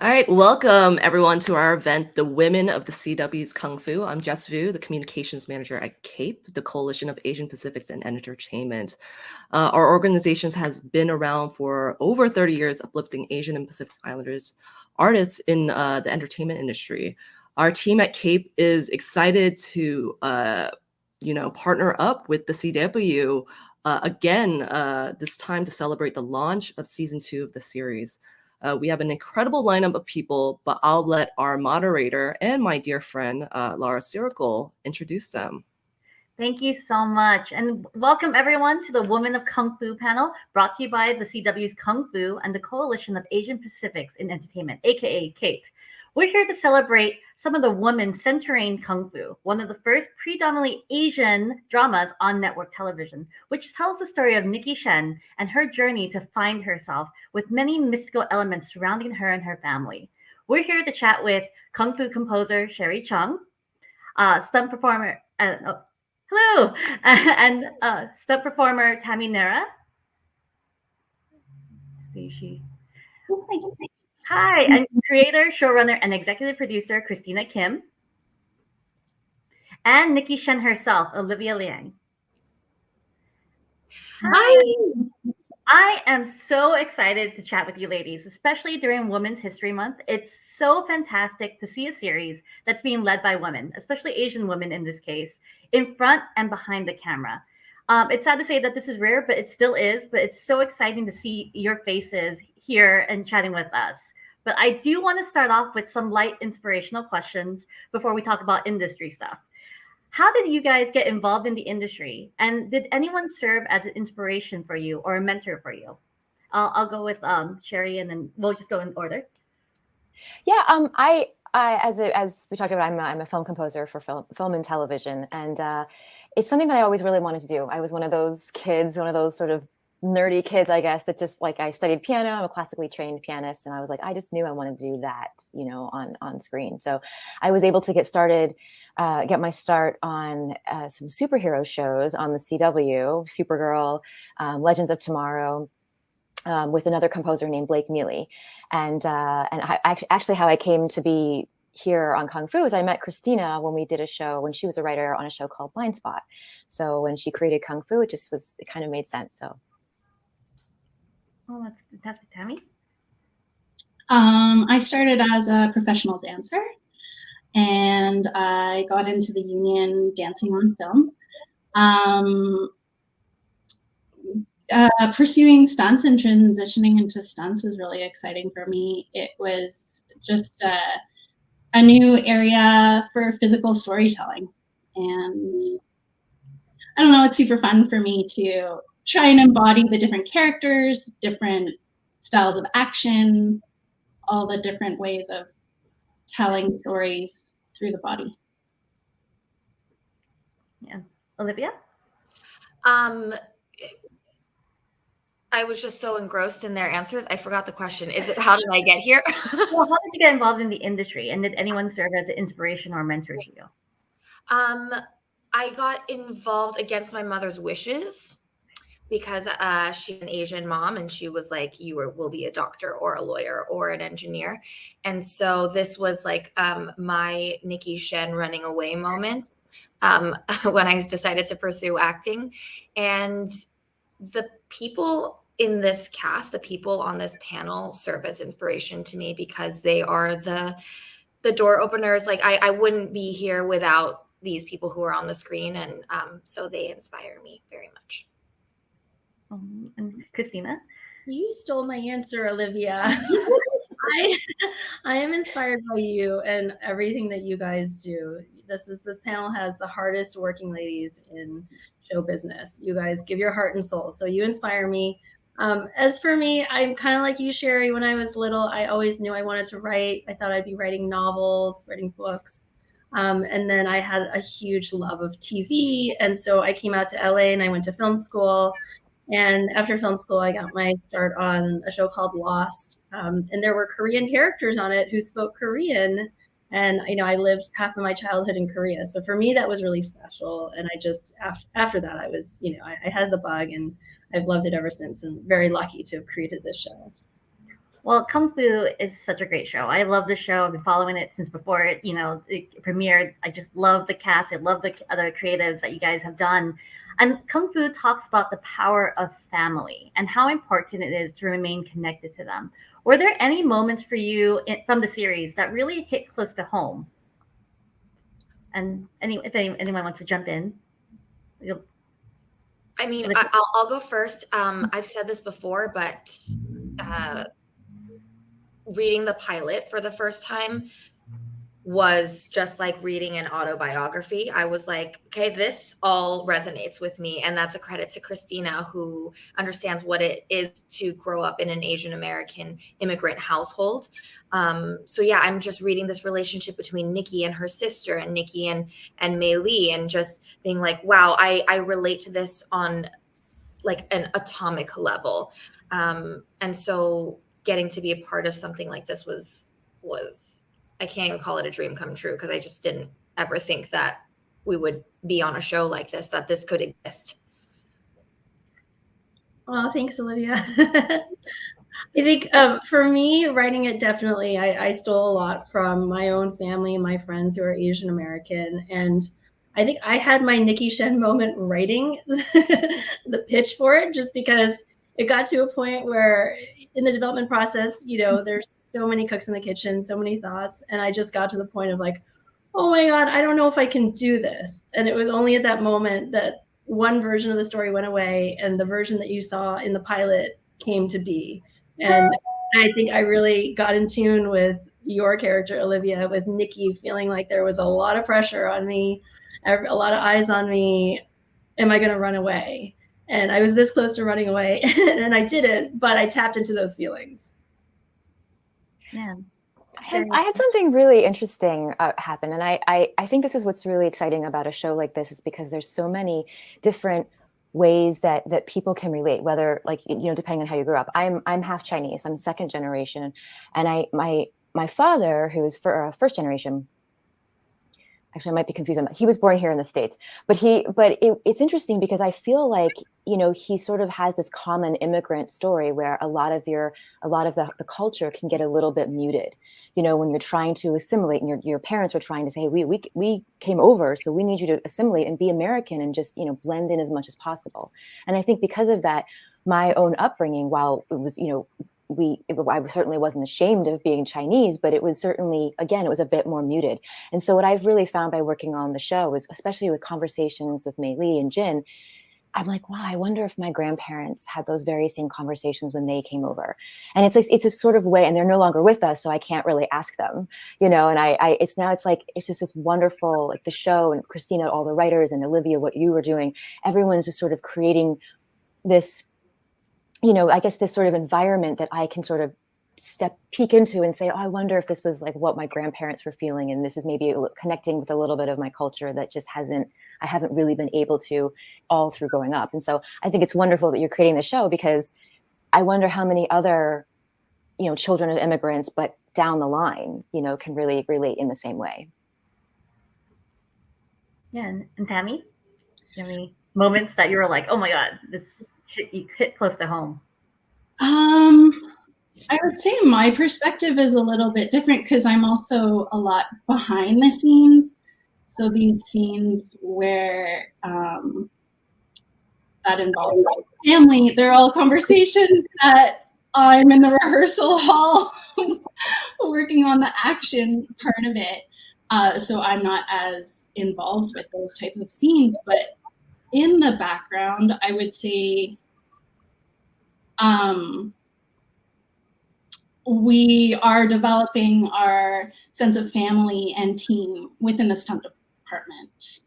All right, welcome everyone to our event, The Women of the CW's Kung Fu. I'm Jess Vu, the communications manager at CAPE, the Coalition of Asian Pacifics in Entertainment. Our organization has been around for over 30 years, uplifting Asian and Pacific Islanders artists in the entertainment industry. Our team at CAPE is excited to, partner up with the CW again this time to celebrate the launch of season 2 of the series. We have an incredible lineup of people, but I'll let our moderator and my dear friend, Laura Sirikul, introduce them. Thank you so much. And welcome everyone to the Women of Kung Fu panel, brought to you by the CW's Kung Fu and the Coalition of Asian Pacifics in Entertainment, aka CAPE. We're here to celebrate some of the women centering Kung Fu, one of the first predominantly Asian dramas on network television, which tells the story of Nicky Shen and her journey to find herself, with many mystical elements surrounding her and her family. We're here to chat with Kung Fu composer Sherri Chung, stunt performer, hello, and stunt performer Tammy Nera. Hi, and creator, showrunner, and executive producer Christina Kim. And Nicky Shen herself, Olivia Liang. Hi. I am so excited to chat with you ladies, especially during Women's History Month. It's so fantastic to see a series that's being led by women, especially Asian women in this case, in front and behind the camera. It's sad to say that this is rare, but it still is. But it's so exciting to see your faces here and chatting with us. But I do want to start off with some light inspirational questions before we talk about industry stuff. How did you guys get involved in the industry? And did anyone serve as an inspiration for you or a mentor for you? I'll go with Sherri, and then we'll just go in order. Yeah, I as we talked about, I'm a film composer for film and television, and it's something that I always really wanted to do. I was one of those kids, one of those sort of nerdy kids, I guess, that just like, I studied piano. I'm a classically trained pianist, and I was like, I just knew I wanted to do that, on screen. So I was able to get my start on some superhero shows on the CW, Supergirl, Legends of Tomorrow, with another composer named Blake Neely. And actually how I came to be here on Kung Fu is I met Christina when we did a show, when she was a writer on a show called Blind Spot. So when she created Kung Fu, it kind of made sense. So. Oh, that's fantastic. Tammy? I started as a professional dancer, and I got into the union dancing on film. Pursuing stunts and transitioning into stunts was really exciting for me. It was just a new area for physical storytelling. And I don't know, it's super fun for me to try and embody the different characters, different styles of action, all the different ways of telling stories through the body. Yeah. Olivia? I was just so engrossed in their answers. I forgot the question. Is it, how did I get here? Well, how did you get involved in the industry? And did anyone serve as an inspiration or mentor to you? I got involved against my mother's wishes because she's an Asian mom, and she was like, you will be a doctor or a lawyer or an engineer. And so this was like my Nicky Shen running away moment when I decided to pursue acting. And the people in this cast, the people on this panel, serve as inspiration to me because they are the door openers. Like I wouldn't be here without these people who are on the screen, and so they inspire me very much. And Christina? You stole my answer, Olivia. I am inspired by you and everything that you guys do. This panel has the hardest working ladies in show business. You guys give your heart and soul, so you inspire me. As for me, I'm kind of like you, Sherri. When I was little, I always knew I wanted to write. I thought I'd be writing novels, writing books. And then I had a huge love of TV. And so I came out to LA and I went to film school. And after film school, I got my start on a show called Lost. And there were Korean characters on it who spoke Korean. And, I lived half of my childhood in Korea. So for me, that was really special. And I just, after that, I was, I had the bug, and I've loved it ever since, and very lucky to have created this show. Well, Kung Fu is such a great show. I love the show. I've been following it since before it, it premiered. I just love the cast. I love the other creatives that you guys have done. And Kung Fu talks about the power of family and how important it is to remain connected to them. Were there any moments for you from the series that really hit close to home? And if anyone wants to jump in. I mean, I'll go first. I've said this before, but reading the pilot for the first time was just like reading an autobiography. I was like, okay, this all resonates with me. And that's a credit to Christina, who understands what it is to grow up in an Asian American immigrant household. So yeah, I'm just reading this relationship between Nicky and her sister, and Nicky and Mei Li, and just being like, wow, I relate to this on like an atomic level. And so getting to be a part of something like this was I can't even call it a dream come true, because I just didn't ever think that we would be on a show like this, that this could exist. Well, thanks, Olivia. I think for me, writing it, definitely, I stole a lot from my own family, my friends who are Asian American. And I think I had my Nicky Shen moment writing the pitch for it, just because it got to a point where in the development process, there's so many cooks in the kitchen, so many thoughts. And I just got to the point of like, oh my God, I don't know if I can do this. And it was only at that moment that one version of the story went away and the version that you saw in the pilot came to be. And I think I really got in tune with your character, Olivia, with Nicky, feeling like there was a lot of pressure on me, a lot of eyes on me. Am I going to run away? And I was this close to running away, and I didn't, but I tapped into those feelings. Yeah. I had something really interesting happen. And I think this is what's really exciting about a show like this, is because there's so many different ways that people can relate, whether like, depending on how you grew up. I'm half Chinese, I'm second generation. And my father, who is first generation, actually I might be confused on that. He was born here in the States, but it's interesting because I feel like, he sort of has this common immigrant story where a lot of the culture can get a little bit muted, when you're trying to assimilate and your parents are trying to say, hey, we came over, so we need you to assimilate and be American and just, blend in as much as possible. And I think because of that, my own upbringing, while it was, I certainly wasn't ashamed of being Chinese, but it was certainly, again, it was a bit more muted. And so what I've really found by working on the show is, especially with conversations with Mei Li and Jin, I'm like, wow, I wonder if my grandparents had those very same conversations when they came over. And it's like, it's a sort of way, and they're no longer with us, so I can't really ask them, and it's just this wonderful, like the show and Christina, all the writers, and Olivia, what you were doing, everyone's just sort of creating this, I guess this sort of environment that I can sort of peek into and say, oh, I wonder if this was like what my grandparents were feeling. And this is maybe connecting with a little bit of my culture that just I haven't really been able to all through growing up. And so I think it's wonderful that you're creating the show, because I wonder how many other, children of immigrants, but down the line, can really relate in the same way. Yeah. And Tammy, do you have any moments that you were like, oh my God, this hit close to home? I would say my perspective is a little bit different, because I'm also a lot behind the scenes. So these scenes where that involve family, they're all conversations that I'm in the rehearsal hall working on the action part of it. So I'm not as involved with those type of scenes. But in the background, I would say we are developing our sense of family and team within the stunt department.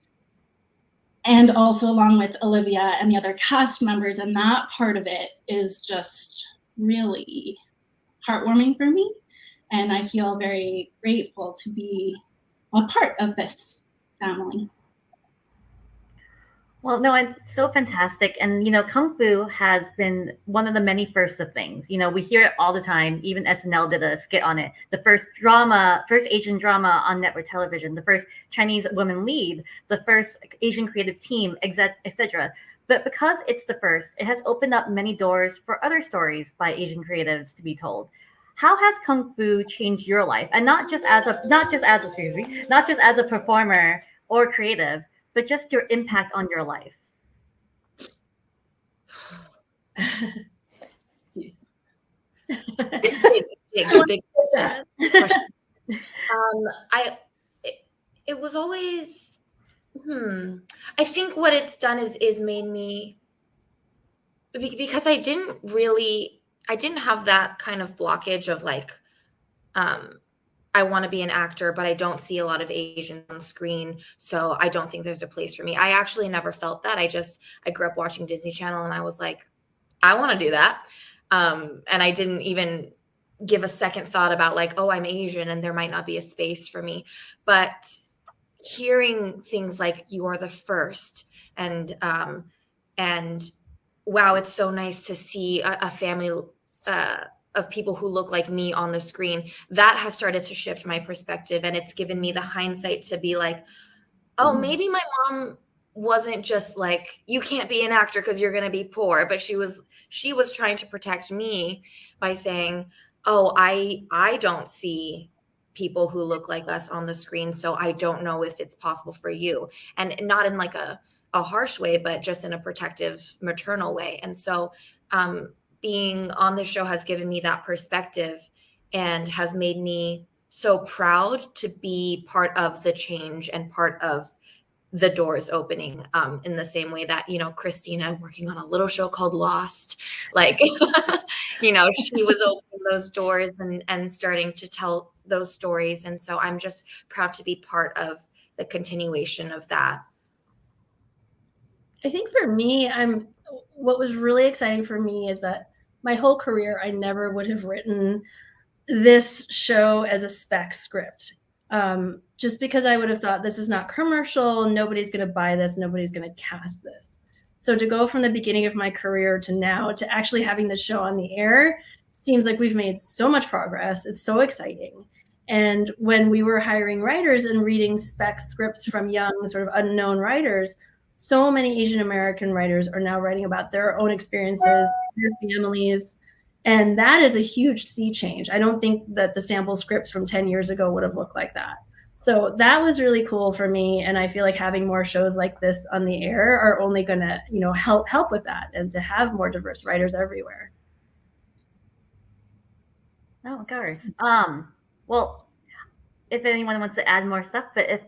And also along with Olivia and the other cast members. And that part of it is just really heartwarming for me. And I feel very grateful to be a part of this family. Well, no, it's so fantastic. And, Kung Fu has been one of the many firsts of things. We hear it all the time. Even SNL did a skit on it. The first Asian drama on network television, the first Chinese woman lead, the first Asian creative team, etc. But because it's the first, it has opened up many doors for other stories by Asian creatives to be told. how has Kung Fu changed your life? And not just as a performer or creative, but just your impact on your life. Big question. It was always, I think what it's done is made me, because I didn't have that kind of blockage of like, I want to be an actor, but I don't see a lot of Asians on screen, so I don't think there's a place for me. I actually never felt that. I grew up watching Disney Channel, and I was like, I want to do that. And I didn't even give a second thought about like, oh, I'm Asian and there might not be a space for me. But hearing things like "you are the first," and wow, it's so nice to see a family of people who look like me on the screen, that has started to shift my perspective. And it's given me the hindsight to be like, oh, maybe my mom wasn't just like, you can't be an actor because you're going to be poor, but she was trying to protect me by saying, oh, I don't see people who look like us on the screen, so I don't know if it's possible for you. And not in like a harsh way, but just in a protective, maternal way. And so being on the show has given me that perspective and has made me so proud to be part of the change and part of the doors opening, in the same way that, Christina working on a little show called Lost, like, she was opening those doors and starting to tell those stories. And so I'm just proud to be part of the continuation of that. I think for me, what was really exciting for me is that my whole career, I never would have written this show as a spec script. Just because I would have thought this is not commercial, nobody's going to buy this, nobody's going to cast this. So to go from the beginning of my career to now to actually having the show on the air seems like we've made so much progress. It's so exciting. And when we were hiring writers and reading spec scripts from young, sort of unknown writers, so many Asian American writers are now writing about their own experiences, their families. And that is a huge sea change. I don't think that the sample scripts from 10 years ago would have looked like that. So that was really cool for me. And I feel like having more shows like this on the air are only going to, help with that and to have more diverse writers everywhere. Oh, of course. Well, if anyone wants to add more stuff, but if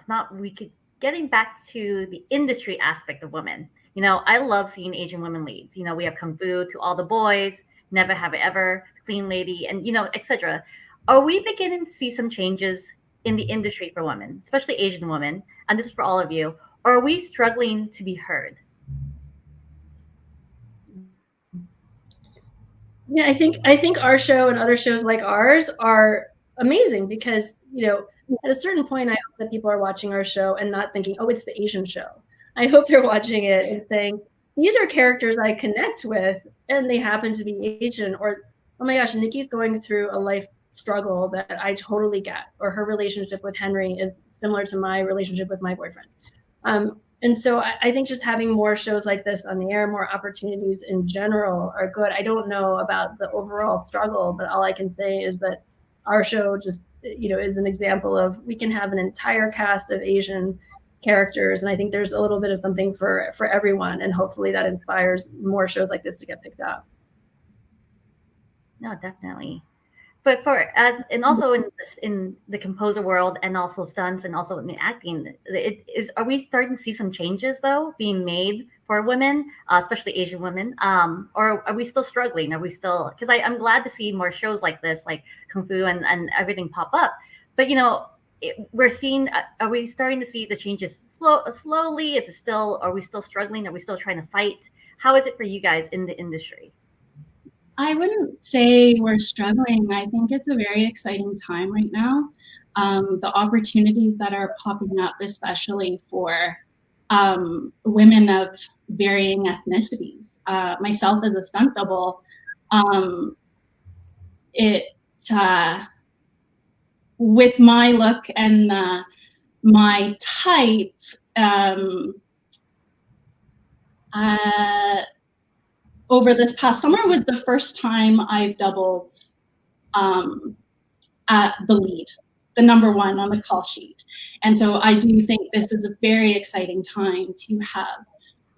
not, we could getting back to the industry aspect of women. I love seeing Asian women leads. We have Kung Fu, To All the Boys, Never Have I Ever, Clean Lady, and etc. Are we beginning to see some changes in the industry for women, especially Asian women? And this is for all of you. Or are we struggling to be heard? Yeah, I think our show and other shows like ours are amazing because, at a certain point, I hope that people are watching our show and not thinking, oh, it's the Asian show. I hope they're watching it and saying, these are characters I connect with and they happen to be Asian, or, oh my gosh, Nikki's going through a life struggle that I totally get, or her relationship with Henry is similar to my relationship with my boyfriend. And so I think just having more shows like this on the air, more opportunities in general are good. I don't know about the overall struggle, but all I can say is that our show just, is an example of we can have an entire cast of Asian characters. And I think there's a little bit of something for everyone. And hopefully that inspires more shows like this to get picked up. No, definitely. But also in the composer world and also stunts and also in the acting, are we starting to see some changes though being made for women, especially Asian women? Or are we still struggling? Are we still, because I'm glad to see more shows like this, like Kung Fu and everything pop up. But we're seeing, are we starting to see the changes slowly? Are we still struggling? Are we still trying to fight? How is it for you guys in the industry? I wouldn't say we're struggling. I think it's a very exciting time right now. The opportunities that are popping up, especially for women of varying ethnicities. Myself as a stunt double, with my look and my type, over this past summer was the first time I've doubled the lead, the number one on the call sheet. And so I do think this is a very exciting time to have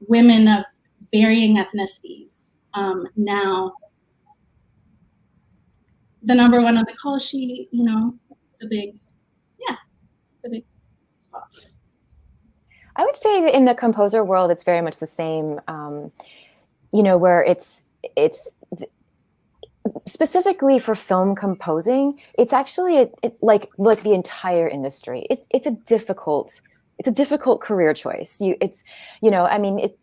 women of varying ethnicities now the number one on the call sheet, you know, the big spot. I would say that in the composer world, it's very much the same, you know, where it's specifically for film composing, it's actually like the entire industry. It's a difficult career choice. It's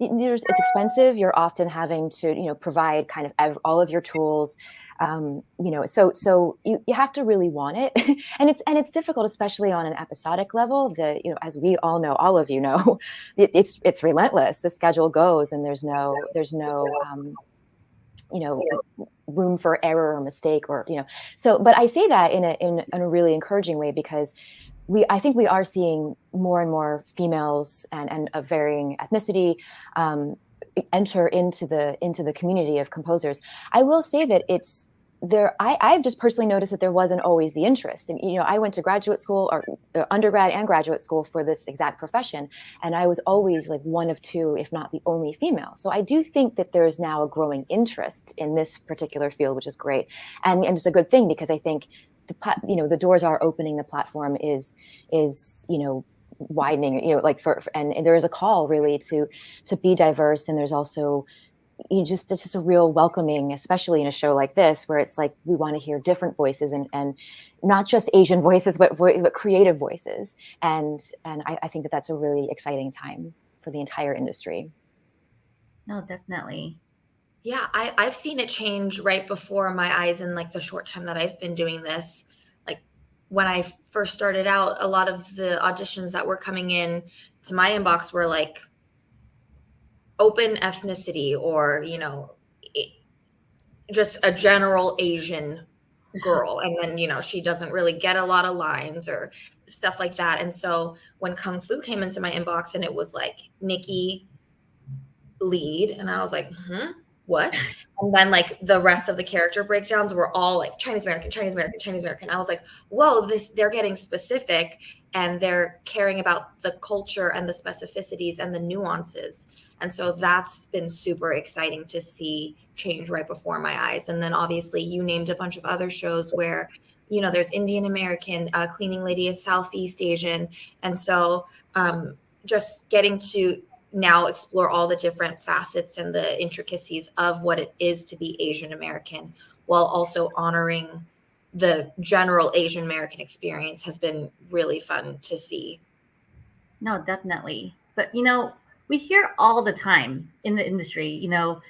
expensive. You're often having to, you know, provide kind of all of your tools. You know, so you have to really want it, and it's difficult, especially on an episodic level. You know, as we all know, all of you know, it's relentless. The schedule goes, and there's no you know, room for error or mistake, or, you know. So, but I say that in a really encouraging way, because I think we are seeing more and more females and of varying ethnicity enter into the community of composers. I will say that it's there. I've just personally noticed that there wasn't always the interest. And, you know, I went to graduate school, or undergrad and graduate school, for this exact profession, and I was always like one of two, if not the only female. So I do think that there's now a growing interest in this particular field, which is great, and it's a good thing, because I think the doors are opening. The platform is you know, widening, you know, like and there is a call really to be diverse. And there's also, it's just a real welcoming, especially in a show like this, where it's like we want to hear different voices, and not just Asian voices, but creative voices. And I think that that's a really exciting time for the entire industry. No, definitely. Yeah, I've seen it change right before my eyes in like the short time that I've been doing this. Like when I first started out, a lot of the auditions that were coming in to my inbox were like open ethnicity, or, you know, just a general Asian girl. And then, you know, she doesn't really get a lot of lines or stuff like that. And so when Kung Fu came into my inbox and it was like Nicky lead, and I was like, what? And then like the rest of the character breakdowns were all like Chinese American, Chinese American, Chinese American. I was like, whoa, they're getting specific, and they're caring about the culture and the specificities and the nuances. And so that's been super exciting to see change right before my eyes. And then obviously you named a bunch of other shows where, you know, there's Indian American, cleaning lady is Southeast Asian. And so just getting to now explore all the different facets and the intricacies of what it is to be Asian American, while also honoring the general Asian American experience, has been really fun to see. No, definitely. But, you know, we hear all the time in the industry, you know,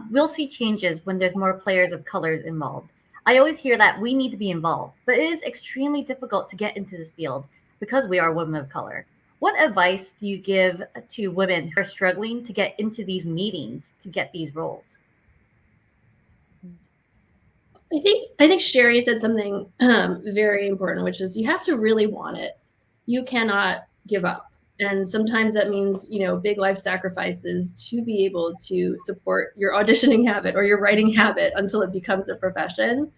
we'll see changes when there's more players of colors involved. I always hear that we need to be involved, but it is extremely difficult to get into this field because we are women of color. What advice do you give to women who are struggling to get into these meetings to get these roles? I think Sherri said something very important, which is you have to really want it. You cannot give up. And sometimes that means, you know, big life sacrifices to be able to support your auditioning habit or your writing habit until it becomes a profession.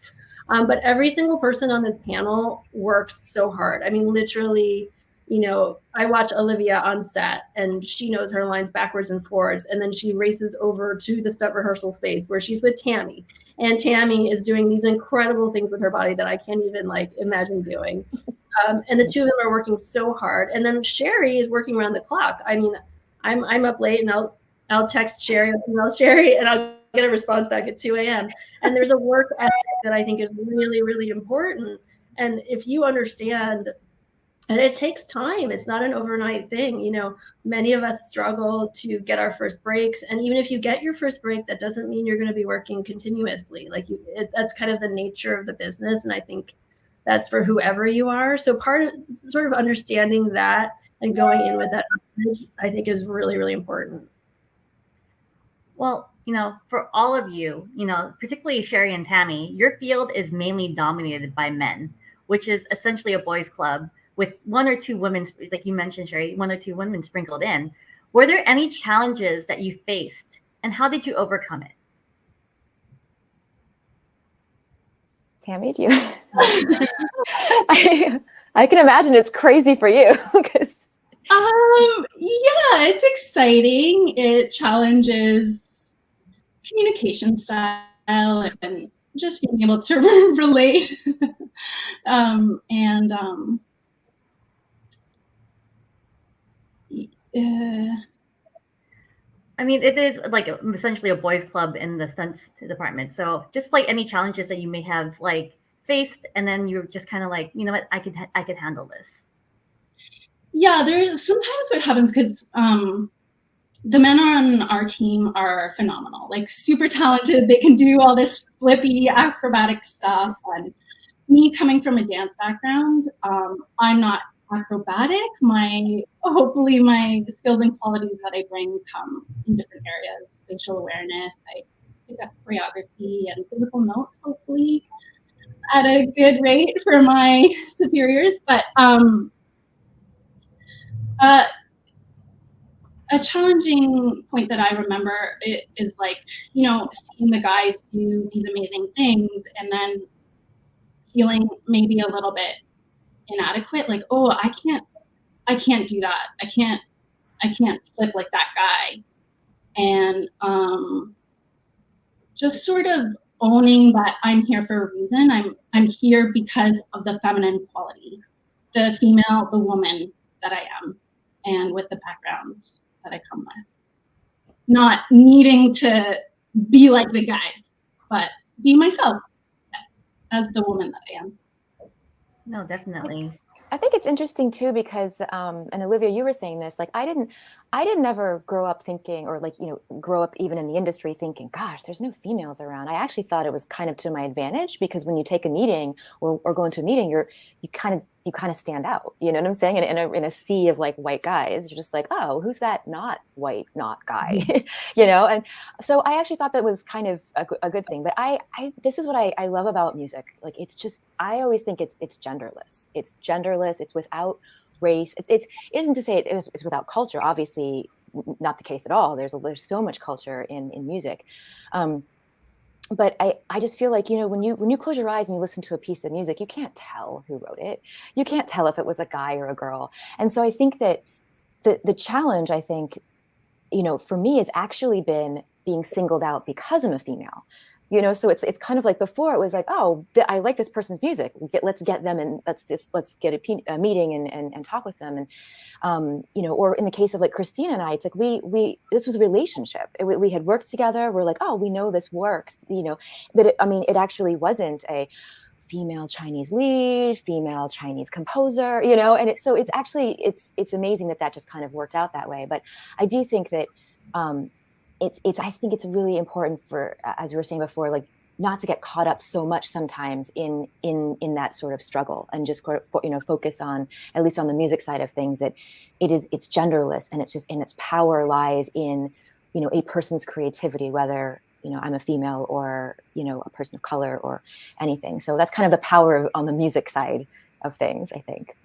But every single person on this panel works so hard. I mean, literally, you know, I watch Olivia on set and she knows her lines backwards and forwards. And then she races over to the stunt rehearsal space where she's with Tammy. And Tammy is doing these incredible things with her body that I can't even like imagine doing. And the two of them are working so hard. And then Sherri is working around the clock. I mean, I'm up late and I'll text Sherri, I'll email Sherri, and I'll get a response back at 2 a.m. And there's a work ethic that I think is really, really important. And if you understand that it takes time, it's not an overnight thing. You know, many of us struggle to get our first breaks. And even if you get your first break, that doesn't mean you're going to be working continuously. Like that's kind of the nature of the business. And I think that's for whoever you are. So part of sort of understanding that and going in with that, I think is really, really important. Well, you know, for all of you, you know, particularly Sherri and Tammy, your field is mainly dominated by men, which is essentially a boys' club with one or two women, like you mentioned, Sherri, one or two women sprinkled in. Were there any challenges that you faced, and how did you overcome it? Tammy, do you? I can imagine it's crazy for you because. Yeah, it's exciting. It challenges communication style and just being able to relate. I mean, it is like essentially a boys' club in the stunts department. So just like any challenges that you may have like faced, and then you're just kind of like, you know what, I could handle this. Yeah, there's sometimes what happens because the men on our team are phenomenal, like super talented. They can do all this flippy acrobatic stuff. And me coming from a dance background, I'm not acrobatic. Hopefully my skills and qualities that I bring come in different areas. Spatial awareness, I pick up choreography and physical notes, hopefully at a good rate for my superiors. But a challenging point that I remember is like, you know, seeing the guys do these amazing things and then feeling maybe a little bit inadequate, like, oh, I can't do that. I can't flip like that guy. And just sort of owning that I'm here for a reason. I'm here because of the feminine quality, the female, the woman that I am, and with the background that I come with. Not needing to be like the guys, but be myself as the woman that I am. No, definitely. I think it's interesting too because, and Olivia, you were saying this, like I didn't ever grow up thinking, or like, you know, grow up even in the industry thinking, gosh, there's no females around. I actually thought it was kind of to my advantage because when you take a meeting or go into a meeting, you kind of stand out. You know what I'm saying? In a sea of like white guys, you're just like, oh, who's that not white, not guy? You know? And so I actually thought that was kind of a good thing. But this is what I love about music. Like, it's just, I always think it's genderless. It's genderless. It's without race. It isn't to say it's without culture. Obviously, not the case at all. There's so much culture in music. But I just feel like, you know, when you close your eyes and you listen to a piece of music, you can't tell who wrote it. You can't tell if it was a guy or a girl. And so I think that the challenge, I think, you know, for me has actually been being singled out because I'm a female. You know, so it's kind of like before it was like, oh, I like this person's music. Let's get them and let's get a meeting and talk with them. And, you know, or in the case of like Christina and I, it's like this was a relationship. We had worked together. We're like, oh, we know this works, you know, but it actually wasn't a female Chinese lead, female Chinese composer, you know, and it's actually amazing that just kind of worked out that way. But I do think that, I think it's really important for, as we were saying before, like not to get caught up so much sometimes in that sort of struggle and just, you know, focus on, at least on the music side of things, that it's genderless and its power lies in, you know, a person's creativity, whether, you know, I'm a female or, you know, a person of color or anything. So that's kind of the power on the music side of things, I think.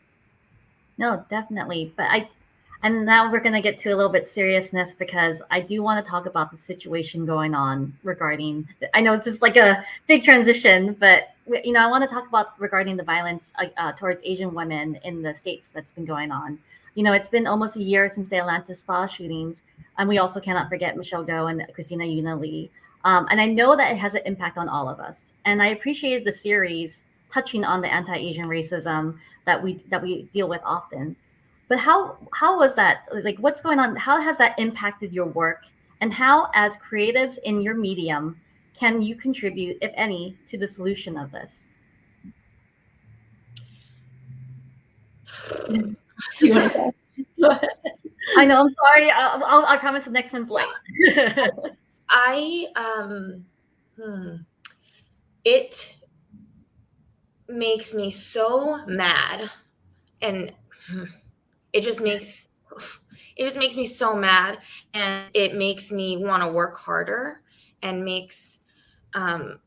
No, definitely. And now we're going to get to a little bit seriousness because I do want to talk about the situation going on regarding, I know it's just like a big transition, but, you know, I want to talk about regarding the violence towards Asian women in the States that's been going on. You know, it's been almost a year since the Atlanta spa shootings. And we also cannot forget Michelle Go and Christina Lee. And I know that it has an impact on all of us. And I appreciated the series touching on the anti-Asian racism that we deal with often. But how was that? Like, what's going on? How has that impacted your work? And how, as creatives in your medium, can you contribute, if any, to the solution of this? Do you want to go ahead? I know, I'm sorry. I promise the next one's light. It makes me so mad, and it just makes me so mad, and it makes me want to work harder, and and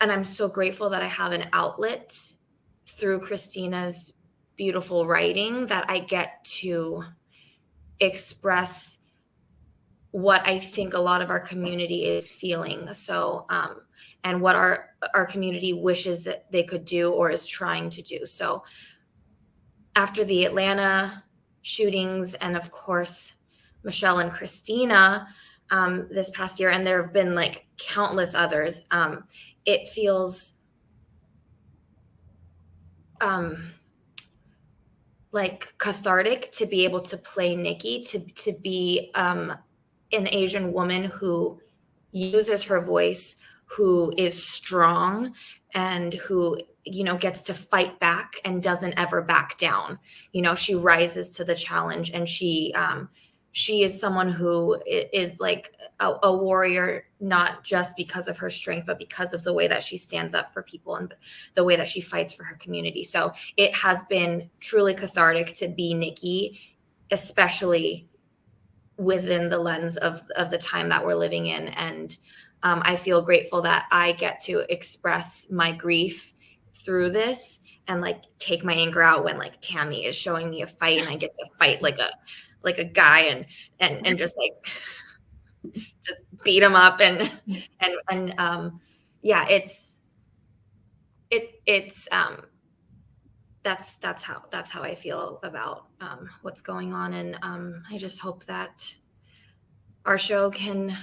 I'm so grateful that I have an outlet through Christina's beautiful writing that I get to express what I think a lot of our community is feeling. So, and what our community wishes that they could do or is trying to do. So after the Atlanta shootings, and of course, Michelle and Christina this past year, and there have been like countless others, it feels like cathartic to be able to play Nicky, to be an Asian woman who uses her voice, who is strong, and who, you know, gets to fight back and doesn't ever back down. You know, she rises to the challenge, and she is someone who is like a warrior, not just because of her strength, but because of the way that she stands up for people and the way that she fights for her community. So it has been truly cathartic to be Nicky, especially within the lens of the time that we're living in. And I feel grateful that I get to express my grief through this and like take my anger out when like Tammy is showing me a fight and I get to fight like a guy and just like just beat him up and yeah, that's how I feel about what's going on. And I just hope that our show can,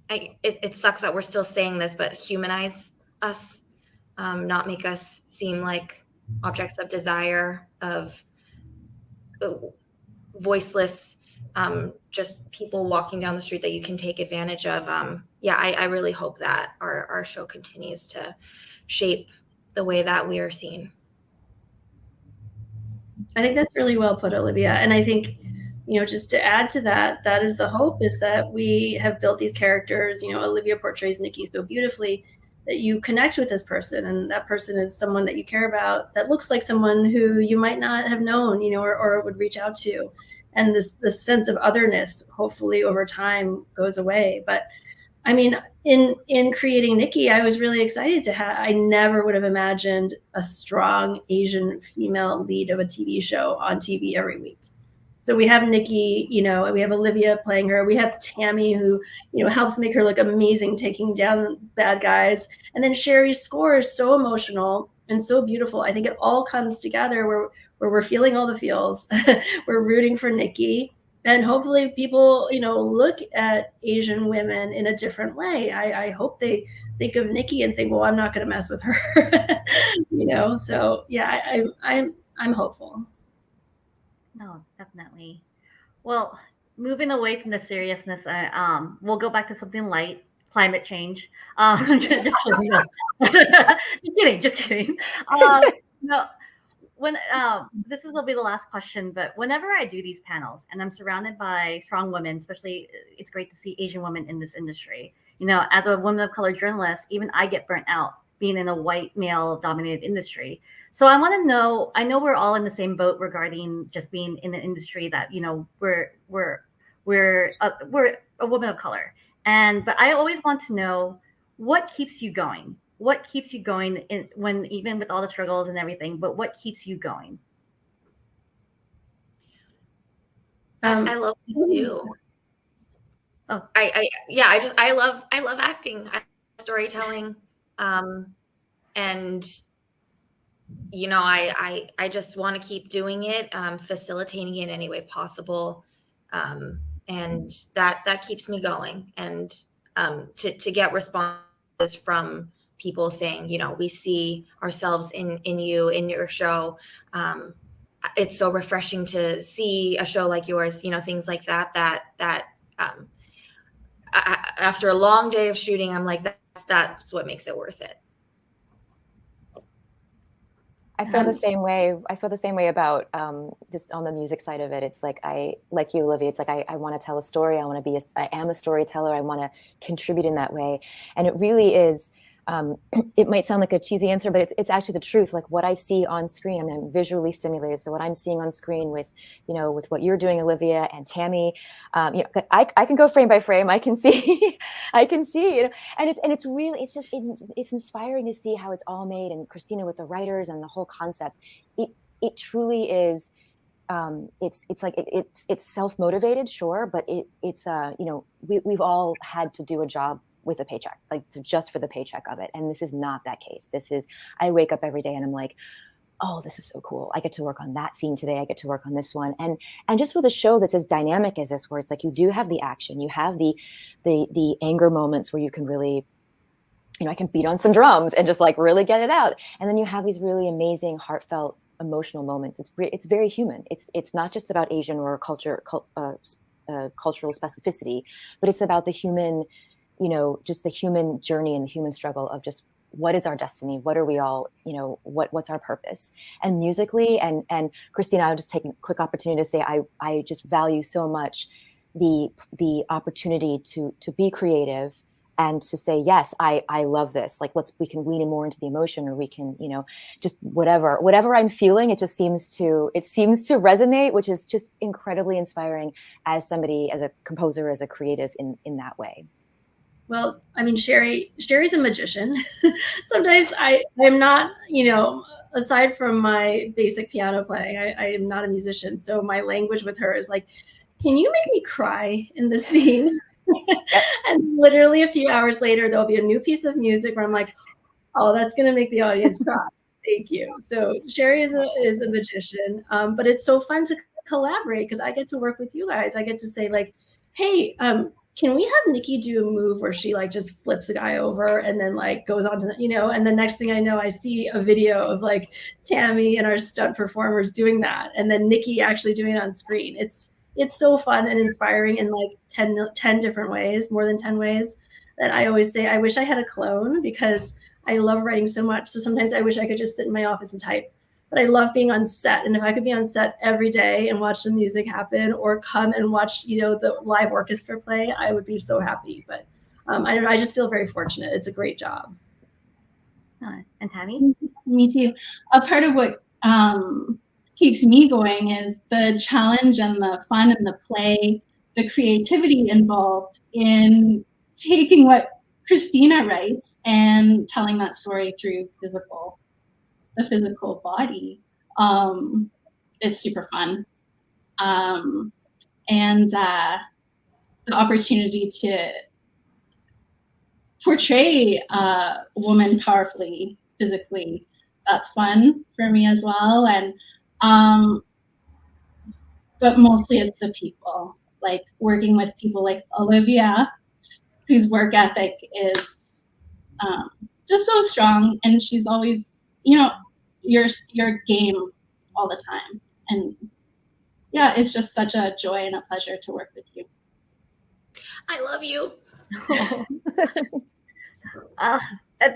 it sucks that we're still saying this, but humanize us, not make us seem like objects of desire, of voiceless, just people walking down the street that you can take advantage of. I really hope that our show continues to shape the way that we are seen. I think that's really well put, Olivia. And I think, you know, just to add to that, that is the hope, is that we have built these characters. You know, Olivia portrays Nicky so beautifully that you connect with this person, and that person is someone that you care about, that looks like someone who you might not have known, you know, or would reach out to. And this sense of otherness, hopefully over time, goes away. But I mean, in creating Nicky, I was really excited to have, I never would have imagined a strong Asian female lead of a TV show on TV every week. So we have Nicky, you know, we have Olivia playing her. We have Tammy, who, you know, helps make her look amazing, taking down bad guys. And then Sherri's score is so emotional and so beautiful. I think it all comes together where we're feeling all the feels. We're rooting for Nicky. And hopefully people, you know, look at Asian women in a different way. I hope they think of Nicky and think, well, I'm not going to mess with her, you know? So yeah, I'm hopeful. No, definitely. Well, moving away from the seriousness, we'll go back to something light, climate change. Just kidding. No, when this will be the last question, but whenever I do these panels and I'm surrounded by strong women, especially, it's great to see Asian women in this industry. You know, as a woman of color journalist, even I get burnt out being in a white male dominated industry. So I want to know, I know we're all in the same boat regarding just being in an industry that, you know, we're a woman of color. But I always want to know, what keeps you going? What keeps you going when, even with all the struggles and everything, but what keeps you going? I love what you do. Oh, I love acting, I love storytelling. And you know, I just want to keep doing it, facilitating it in any way possible. And that keeps me going. And to get responses from people saying, you know, we see ourselves in you, in your show. It's so refreshing to see a show like yours, you know, things like that after a long day of shooting, I'm like, that's what makes it worth it. I feel the same way. I feel the same way about just on the music side of it. It's like like you, Olivia. It's like I want to tell a story. I am a storyteller. I want to contribute in that way. And it really is. It might sound like a cheesy answer, but it's actually the truth. Like what I see on screen, I'm visually stimulated. So what I'm seeing on screen with, you know, with what you're doing, Olivia and Tammy, you know, I can go frame by frame. I can see, you know, and it's really, it's inspiring to see how it's all made. And Christina with the writers and the whole concept, it truly is it's like it's self-motivated, sure, but it's you know, we've all had to do a job with a paycheck, like just for the paycheck of it, and this is not that case. This is, I wake up every day and I'm like, oh, this is so cool. I get to work on that scene today. I get to work on this one. And just with a show that's as dynamic as this, where it's like you do have the action, you have the anger moments where you can really, you know, I can beat on some drums and just like really get it out. And then you have these really amazing, heartfelt, emotional moments. It's very human. It's not just about Asian or cultural specificity, but it's about the human, you know, just the human journey and the human struggle of just, what is our destiny? What are we all, you know, what's our purpose? And musically, and Christina, I'll just take a quick opportunity to say, I just value so much the opportunity to be creative and to say, yes, I love this. Like, we can lean in more into the emotion, or we can, you know, just whatever I'm feeling, it seems to resonate, which is just incredibly inspiring as somebody, as a composer, as a creative in that way. Well, I mean, Sherri's a magician. Sometimes I'm not, you know, aside from my basic piano playing, I am not a musician. So my language with her is like, can you make me cry in this scene? And literally a few hours later, there'll be a new piece of music where I'm like, oh, that's going to make the audience cry. Thank you. So Sherri is a magician, but it's so fun to collaborate because I get to work with you guys. I get to say like, hey, can we have Nicky do a move where she like just flips a guy over and then like goes on to, you know, and the next thing I know, I see a video of like Tammy and our stunt performers doing that. And then Nicky actually doing it on screen. It's so fun and inspiring in like 10 different ways, more than 10 ways, that I always say, I wish I had a clone because I love writing so much. So sometimes I wish I could just sit in my office and type. But I love being on set. And if I could be on set every day and watch the music happen, or come and watch, you know, the live orchestra play, I would be so happy. But I don't know, I just feel very fortunate. It's a great job. And Tammy? Me too. A part of what keeps me going is the challenge and the fun and the play, the creativity involved in taking what Christina writes and telling that story through the physical body. It's super fun. And the opportunity to portray a woman powerfully, physically, that's fun for me as well. And but mostly it's the people, like working with people like Olivia, whose work ethic is just so strong, and she's always, you know, your game all the time. And yeah, it's just such a joy and a pleasure to work with you. I love you.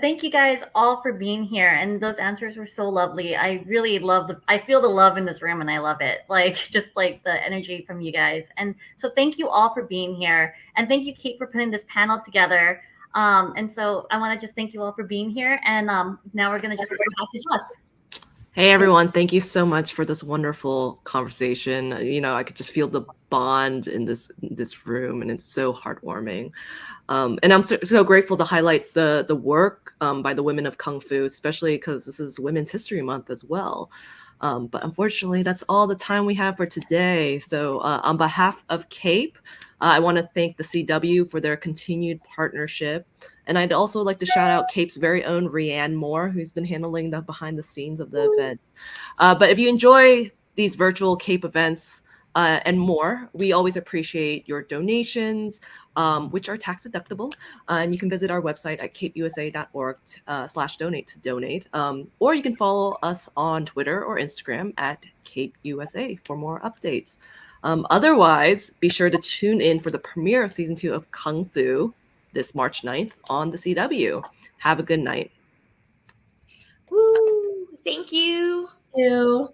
Thank you guys all for being here, and those answers were so lovely. I really love I feel the love in this room, and I love it, like just like the energy from you guys. And so thank you all for being here, and thank you, Kate, for putting this panel together. And so I want to just thank you all for being here, and now we're going to just go back to Jess. Hey everyone, thank you so much for this wonderful conversation. You know, I could just feel the bond in this room, and it's so heartwarming. And I'm so grateful to highlight the work by the women of Kung Fu, especially because this is Women's History Month as well. But unfortunately, that's all the time we have for today. So on behalf of CAPE, I want to thank the CW for their continued partnership. And I'd also like to shout out CAPE's very own Rianne Moore, who's been handling the behind the scenes of the events. But if you enjoy these virtual CAPE events and more, we always appreciate your donations, which are tax deductible. And you can visit our website at capeusa.org/donate to donate. Or you can follow us on Twitter or Instagram at CAPEUSA for more updates. Otherwise, be sure to tune in for the premiere of season 2 of Kung Fu this March 9th on the CW. Have a good night. Woo! Thank you. Thank you.